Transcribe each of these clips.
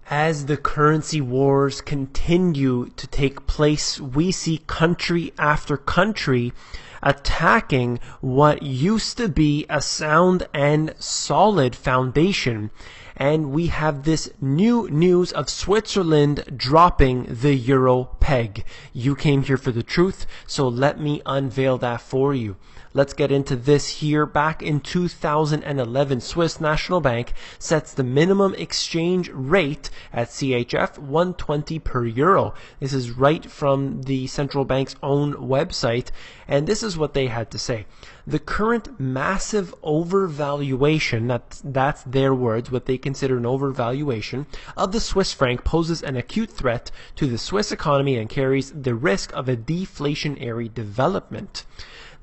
As the currency wars continue to take place, we see country after country attacking what used to be a sound and solid foundation. And we have this new news of Switzerland dropping the euro peg. You came here for the truth, so let me unveil that for you. Let's get into this here. Back in 2011, Swiss National Bank sets the minimum exchange rate at CHF 120 per euro. This is right from the central bank's own website, and this is what they had to say. The current massive overvaluation, that's their words, what they consider an overvaluation, of the Swiss franc poses an acute threat to the Swiss economy and carries the risk of a deflationary development.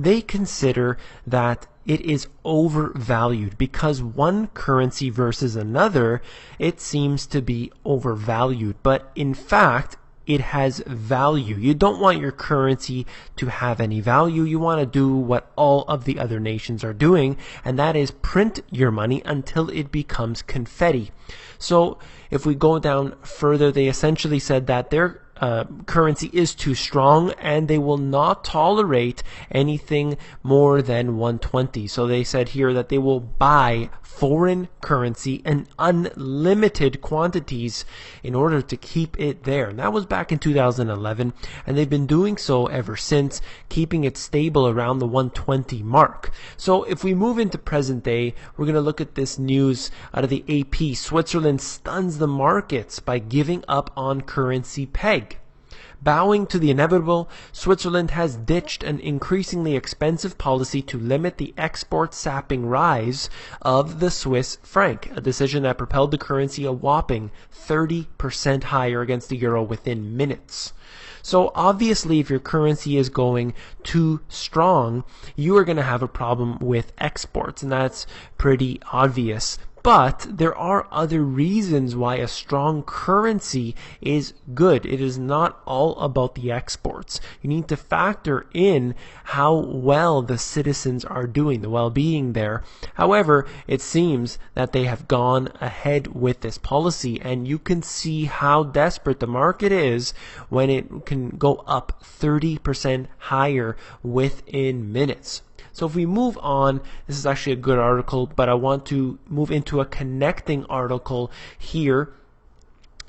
They consider that it is overvalued because one currency versus another, it seems to be overvalued. But in fact, it has value. You don't want your currency to have any value. You want to do what all of the other nations are doing, and that is print your money until it becomes confetti. So if we go down further, they essentially said that their currency is too strong and they will not tolerate anything more than 120. So they said here that they will buy foreign currency in unlimited quantities in order to keep it there. And that was back in 2011, and they've been doing so ever since, keeping it stable around the 120 mark. So if we move into present day, we're going to look at this news out of the AP. Switzerland stuns the markets by giving up on currency peg. Bowing to the inevitable, Switzerland has ditched an increasingly expensive policy to limit the export-sapping rise of the Swiss franc, a decision that propelled the currency a whopping 30% higher against the euro within minutes. So obviously, if your currency is going too strong, you are going to have a problem with exports, and that's pretty obvious. But there are other reasons why a strong currency is good. It is not all about the exports. You need to factor in how well the citizens are doing, the well-being there. However, it seems that they have gone ahead with this policy, and you can see how desperate the market is when it can go up 30% higher within minutes. So if we move on, this is actually a good article, but I want to move into a connecting article here.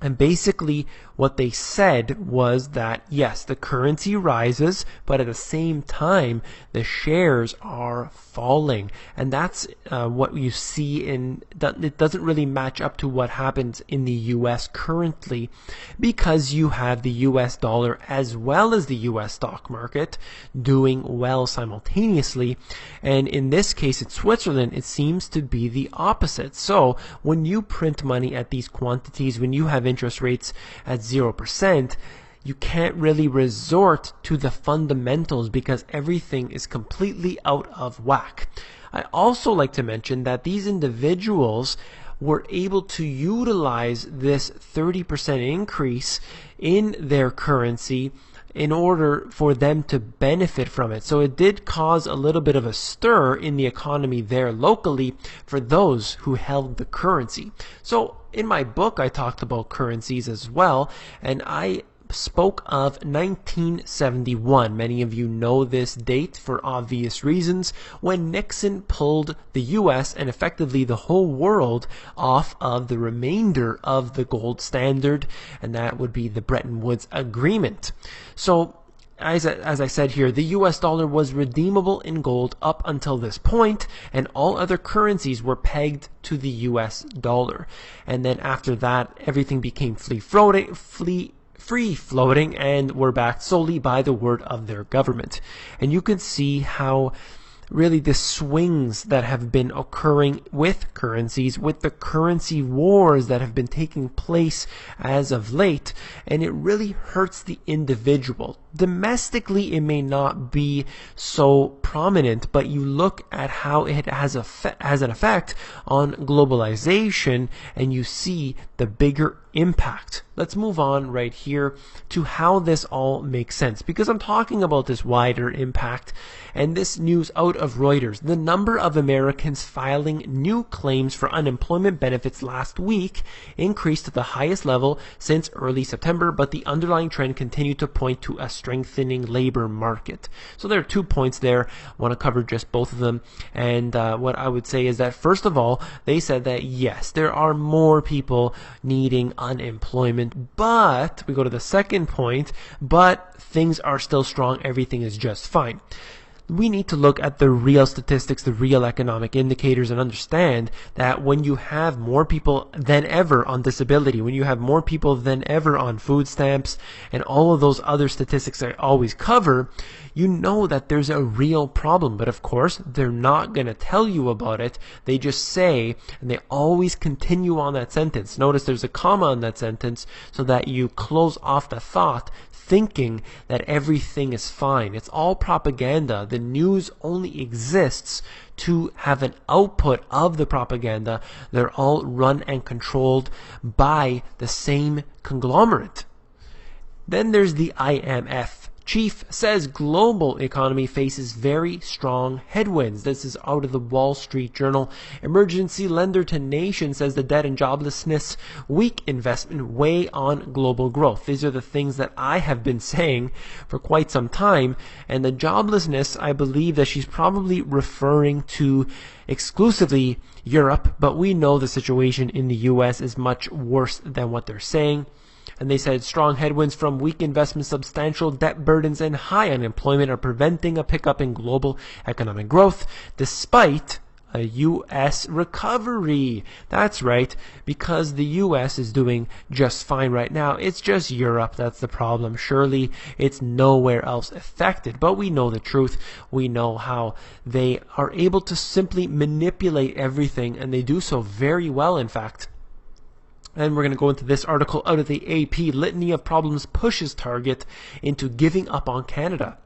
And basically what they said was that, yes, the currency rises, but at the same time, the shares are falling. And that's what you see it doesn't really match up to what happens in the US currently, because you have the US dollar as well as the US stock market doing well simultaneously. And in this case, in Switzerland, it seems to be the opposite. So when you print money at these quantities, when you have interest rates at 0%, you can't really resort to the fundamentals because everything is completely out of whack. I also like to mention that these individuals were able to utilize this 30% increase in their currency in order for them to benefit from it. So it did cause a little bit of a stir in the economy there locally for those who held the currency. So in my book, I talked about currencies as well, and I spoke of 1971. Many of you know this date for obvious reasons, when Nixon pulled the US and effectively the whole world off of the remainder of the gold standard, and that would be the Bretton Woods Agreement. So as I said here, the US dollar was redeemable in gold up until this point, and all other currencies were pegged to the US dollar. And then after that, everything became free floating and were backed solely by the word of their government. And you can see how really the swings that have been occurring with currencies, with the currency wars that have been taking place as of late, and it really hurts the individual. Domestically, it may not be so prominent, but you look at how it has an effect on globalization, and you see the bigger impact. Let's move on right here to how this all makes sense, because I'm talking about this wider impact. And this news out of Reuters: the number of Americans filing new claims for unemployment benefits last week increased to the highest level since early September, but the underlying trend continued to point to a strengthening labor market. So there are 2 points there. I want to cover just both of them. And what I would say is that, first of all, they said that yes, there are more people needing unemployment, but we go to the second point, but things are still strong, everything is just fine. We need to look at the real statistics, the real economic indicators, and understand that when you have more people than ever on disability, when you have more people than ever on food stamps, and all of those other statistics I always cover, you know that there's a real problem. But of course, they're not going to tell you about it. They just say, and they always continue on that sentence. Notice there's a comma on that sentence so that you close off the thought, thinking that everything is fine. It's all propaganda. The news only exists to have an output of the propaganda. They're all run and controlled by the same conglomerate. Then there's the IMF. Chief says global economy faces very strong headwinds. This is out of the Wall Street Journal. Emergency lender to nation says the debt and joblessness, weak investment weigh on global growth. These are the things that I have been saying for quite some time. And the joblessness, I believe that she's probably referring to exclusively Europe, but we know the situation in the US is much worse than what they're saying. And they said strong headwinds from weak investment, substantial debt burdens, and high unemployment are preventing a pickup in global economic growth despite a U.S. recovery. That's right, because the U.S. is doing just fine right now. It's just Europe that's the problem. Surely it's nowhere else affected. But we know the truth. We know how they are able to simply manipulate everything, and they do so very well, in fact. And we're going to go into this article out of the AP. Litany of problems pushes Target into giving up on Canada.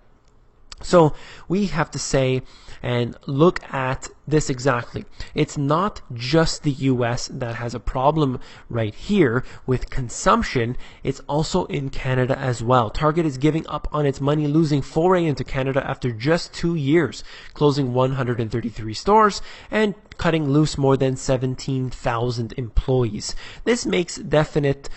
So we have to say and look at this exactly. It's not just the US that has a problem right here with consumption. It's also in Canada as well. Target is giving up on its money-losing foray into Canada after just 2 years, closing 133 stores and cutting loose more than 17,000 employees. This makes definite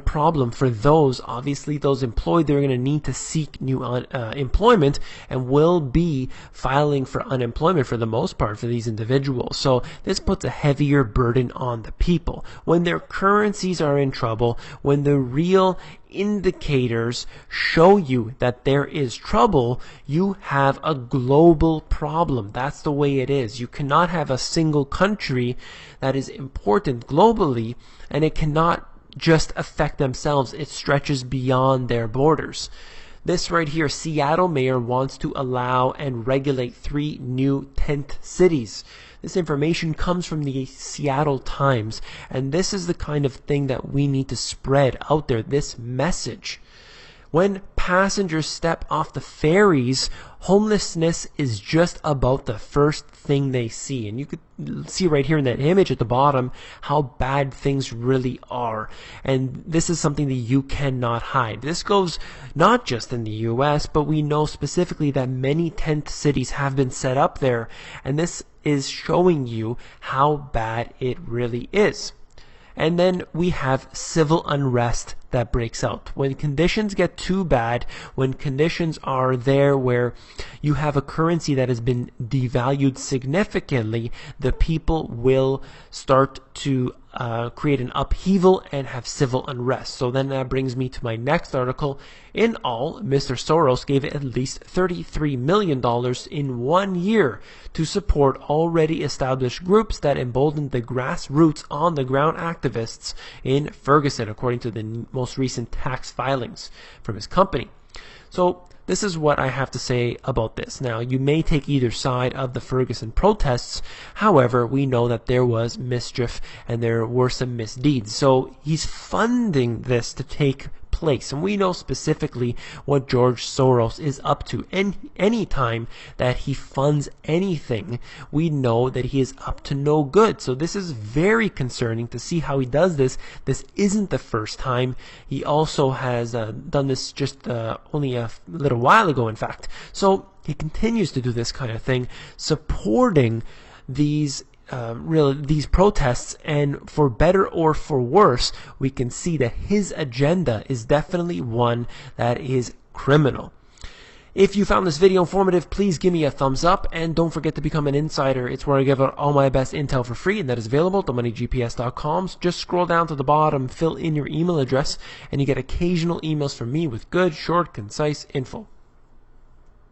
problem for those employed. They're going to need to seek new employment and will be filing for unemployment for the most part for these individuals. So this puts a heavier burden on the people. When their currencies are in trouble, when the real indicators show you that there is trouble, you have a global problem. That's the way it is. You cannot have a single country that is important globally, and it cannot just affect themselves. It stretches beyond their borders. This right here, Seattle mayor wants to allow and regulate 3 new tent cities. This information comes from the Seattle Times, and this is the kind of thing that we need to spread out there, this message. When passengers step off the ferries, homelessness is just about the first thing they see. And you could see right here in that image at the bottom how bad things really are. And this is something that you cannot hide. This goes not just in the US, but we know specifically that many tent cities have been set up there. And this is showing you how bad it really is. And then we have civil unrest that breaks out. When conditions get too bad, when conditions are there where you have a currency that has been devalued significantly, the people will start to create an upheaval and have civil unrest. So then that brings me to my next article. In all, Mr. Soros gave at least $33 million in 1 year to support already established groups that emboldened the grassroots on-the-ground activists in Ferguson, according to the most recent tax filings from his company. So this is what I have to say about this. Now, you may take either side of the Ferguson protests. However, we know that there was mischief and there were some misdeeds. So he's funding this to take place. And we know specifically what George Soros is up to. And any time that he funds anything, we know that he is up to no good. So this is very concerning to see how he does this. This isn't the first time. He also has done this just only a little while ago, in fact. So he continues to do this kind of thing, supporting these these protests, and for better or for worse, we can see that his agenda is definitely one that is criminal. If you found this video informative, please give me a thumbs up, and don't forget to become an insider. It's where I give out all my best intel for free, and that is available at themoneygps.com. So just scroll down to the bottom, fill in your email address, and you get occasional emails from me with good, short, concise info.